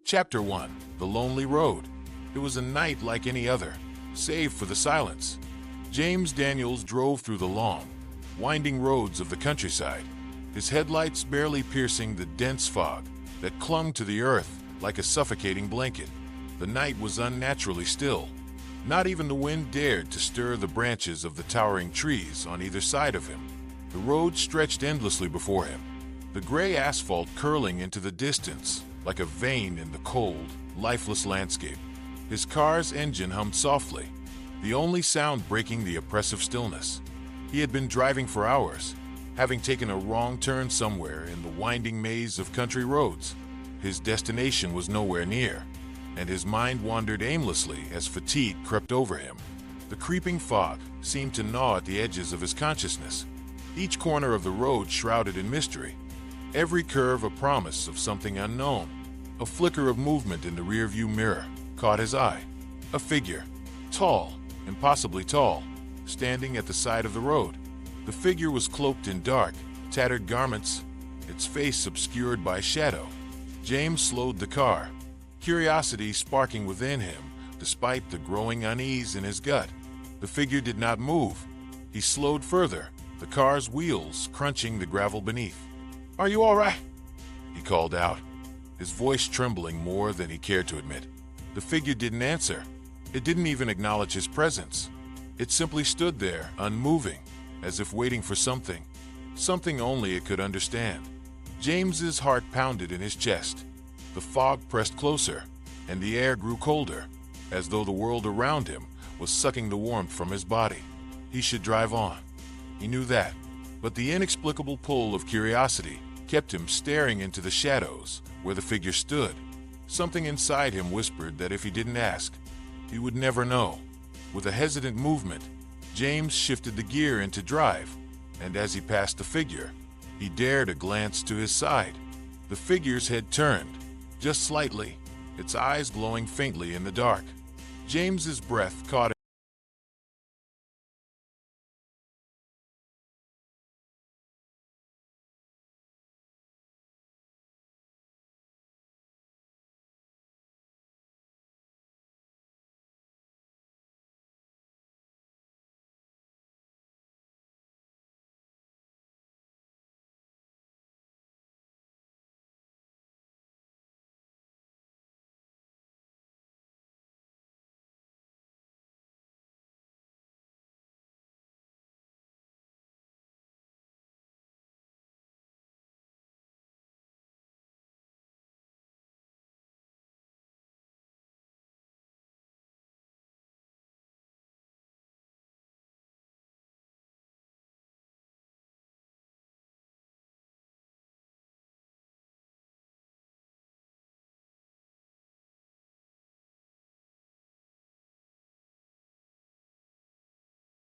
Chapter 1. The Lonely Road. It was a night like any other, save for the silence. James Daniels drove through the long, winding roads of the countryside, his headlights barely piercing the dense fog that clung to the earth like a suffocating blanket. The night was unnaturally still. Not even the wind dared to stir the branches of the towering trees on either side of him. The road stretched endlessly before him, the gray asphalt curling into the distance like a vein in the cold, lifeless landscape. His car's engine hummed softly, the only sound breaking the oppressive stillness. He had been driving for hours, having taken a wrong turn somewhere in the winding maze of country roads. His destination was nowhere near, and his mind wandered aimlessly as fatigue crept over him. The creeping fog seemed to gnaw at the edges of his consciousness, each corner of the road shrouded in mystery, every curve a promise of something unknown. A flicker of movement in the rearview mirror caught his eye. A figure, tall, impossibly tall, standing at the side of the road. The figure was cloaked in dark, tattered garments, its face obscured by shadow. James slowed the car, curiosity sparking within him despite the growing unease in his gut. The figure did not move. He slowed further, the car's wheels crunching the gravel beneath. "Are you all right?" he called out, his voice trembling more than he cared to admit. The figure didn't answer. It didn't even acknowledge his presence. It simply stood there, unmoving, as if waiting for something only it could understand. James's heart pounded in his chest. The fog pressed closer, and the air grew colder, as though the world around him was sucking the warmth from his body. He should drive on. He knew that, but the inexplicable pull of curiosity kept him staring into the shadows where the figure stood. Something inside him whispered that if he didn't ask, he would never know. With a hesitant movement, James shifted the gear into drive, and as he passed the figure, he dared a glance to his side. The figure's head turned, just slightly, its eyes glowing faintly in the dark. James's breath caught